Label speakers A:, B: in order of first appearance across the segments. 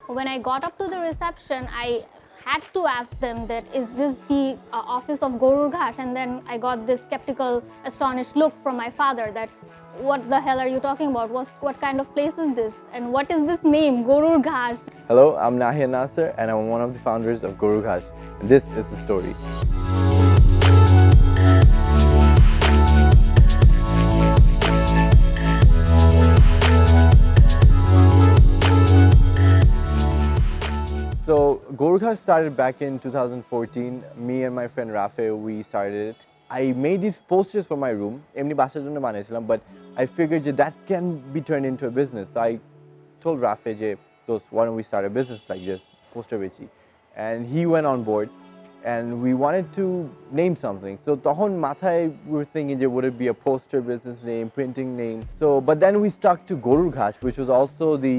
A: When I got up to the reception, I had to ask them that, is this the office of Gorur Ghash? And then I got this skeptical, astonished look from my father that, what the hell are you talking about? What kind of place is this? And what is this name, Gorur Ghash?
B: Hello, I'm Nahian Nasser and I'm one of the founders of Gorur Ghash. And this is the story. So Gorur Ghash started back in 2014. Me and my friend Rafe, we started it. I made these posters for my room. এমনি বাসার জন্য বানিয়েছিলাম, but I figured that can be turned into a business. So I told Rafe, why don't we start a business like this, poster bechi? And he went on board. And we wanted to name something. So তখন মাথায় we were thinking, would it be a poster business name, printing name? So, but then we stuck to Gorur Ghash, which was also the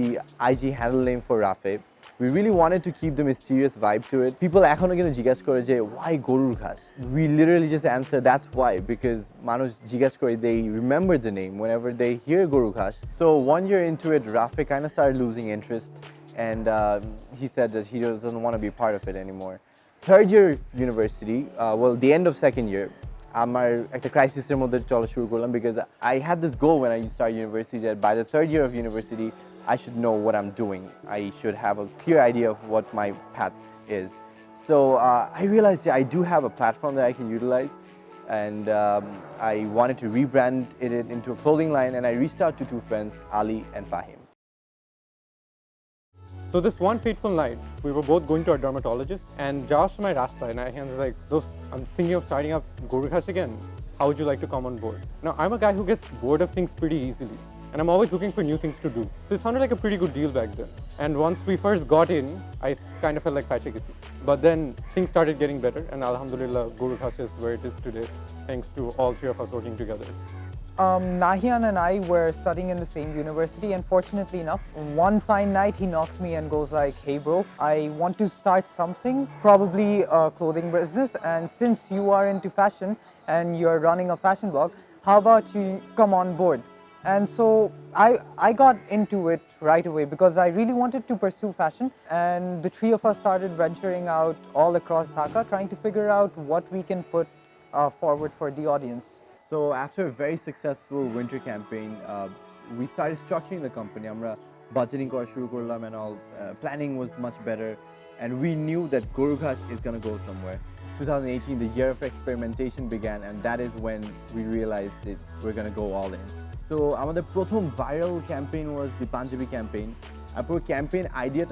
B: IG handle name for Rafe. We really wanted to keep the mysterious vibe to it. People এখনো কিন্তু জিজ্ঞাসা করে যে why Gorur Ghash? We literally just answer that's why, because মানুষ জিজ্ঞাসা করে, they remember the name whenever they hear Gorur Ghash. So 1 year into it, Rafe kind of started losing interest, and he said that he doesn't want to be part of it anymore. Third year university, the end of second year, আমার একটা ক্রাইসিসের মধ্যে চলা শুরু করলাম, because I had this goal when I started university that by the third year of university I should know what I'm doing. I should have a clear idea of what my path is. So I realized I do have a platform that I can utilize, and I wanted to rebrand it into a clothing line, and I reached out to two friends, Ali and Fahim.
C: So this one fateful night, we were both going to a dermatologist, and Josh my Rasta and I was like, I'm thinking of starting up Gorur Ghash again. How would you like to come on board? Now, I'm a guy who gets bored of things pretty easily, and I'm always looking for new things to do. So it sounded like a pretty good deal back then. And once we first got in, I kind of felt like Pachakiti. But then things started getting better, and alhamdulillah, Gorur Ghash is where it is today, thanks to all three of us working together.
D: Nahian and I were studying in the same university, and fortunately enough, one fine night he knocks me and goes like, hey bro, I want to start something, probably a clothing business, and since you are into fashion and you're running a fashion blog, how about you come on board? And so I got into it right away because I really wanted to pursue fashion, and the three of us started venturing out all across Dhaka, trying to figure out what we can put forward for the audience.
B: So after a very successful winter campaign, we started structuring the company. Amra budgeting kora shuru korlam and all. Planning was much better, and we knew that Gorur Ghash is going to go somewhere. 2018, the year of experimentation began, and that is when we realized that we're going to go all in. So আমাদের প্রথম viral campaign was the Punjabi campaign. Our campaign idea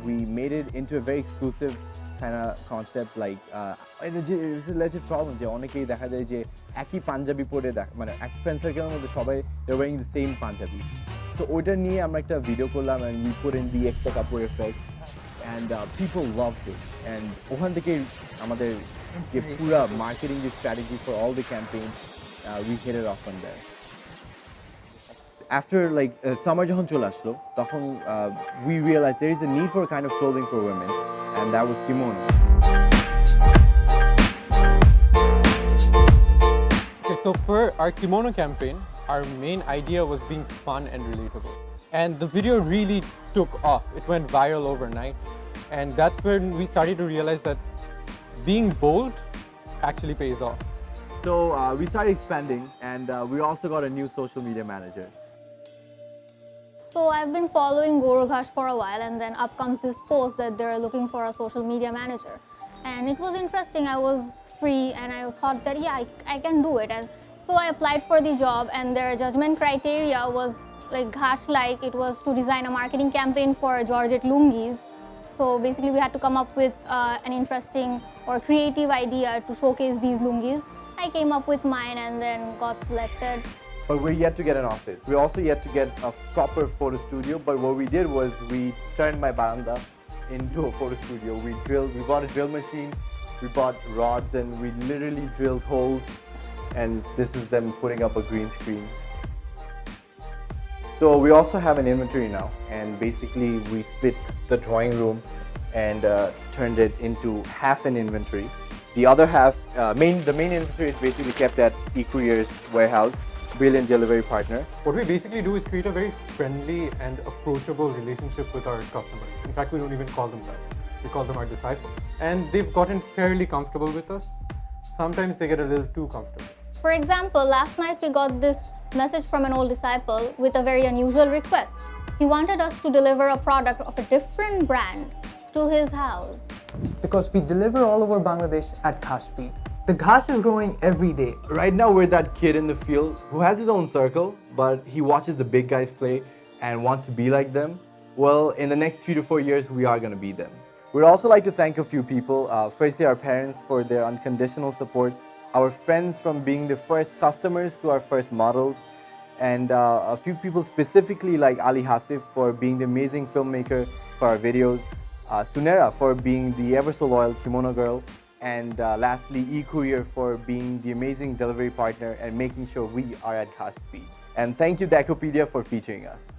B: we made it into a very exclusive kind of concept, like it's a legit problem যে অনেকেই দেখা যায় যে একই পাঞ্জাবি পরে মানে এক ফ্রেন্ড সার্কেলের মধ্যে সবাই they're wearing the same panjabi. So ওইটা নিয়ে আমরা একটা ভিডিও করলাম, and we put in the extra কাপড় effect, and people loved it, and ওখান থেকে আমাদের যে পুরো marketing strategy for all the campaigns, we hit it off on there. After summer যখন চলে আসলো, তখন we realized there is a need for a kind of clothing for women, and that was kimono.
C: Okay, so for our kimono campaign, our main idea was being fun and relatable. And the video really took off. It went viral overnight. And that's when we started to realize that being bold actually pays off.
B: So we started expanding, and we also got a new social media manager.
A: So I've been following Gorur Ghash for a while, and then up comes this post that they're looking for a social media manager. And it was interesting. I was free, and I thought that, yeah, I can do it. And so I applied for the job, and their judgment criteria was like Ghash-like. It was to design a marketing campaign for Georgette lungis. So basically we had to come up with an interesting or creative idea to showcase these lungis. I came up with mine and then got selected.
B: But we're yet to get an office. We're also yet to get a proper photo studio, but what we did was we turned my baranda into a photo studio. We bought a drill machine, we bought rods, and we literally drilled holes, and this is them putting up a green screen. So we also have an inventory now, and basically we split the drawing room and turned it into half an inventory. The other half, the main inventory is basically kept at eCourier's warehouse, brilliant delivery partner.
C: What we basically do is create a very friendly and approachable relationship with our customers. In fact, we don't even call them that. We call them our disciples. And they've gotten fairly comfortable with us. Sometimes they get a little too comfortable.
A: For example, last night we got this message from an old disciple with a very unusual request. He wanted us to deliver a product of a different brand to his house.
D: Because we deliver all over Bangladesh at Ghash speed. The Ghash is growing every day.
B: Right now, we're that kid in the field who has his own circle, but he watches the big guys play and wants to be like them. Well, in the next 3 to 4 years, we are going to be them. We'd also like to thank a few people. Firstly, our parents for their unconditional support, our friends from being the first customers to our first models, and a few people specifically like Ali Hasif for being the amazing filmmaker for our videos, Sunera for being the ever so loyal kimono girl, and lastly E-Courier for being the amazing delivery partner and making sure we are at Ghash speed. And thank you Daekhopedia for featuring us.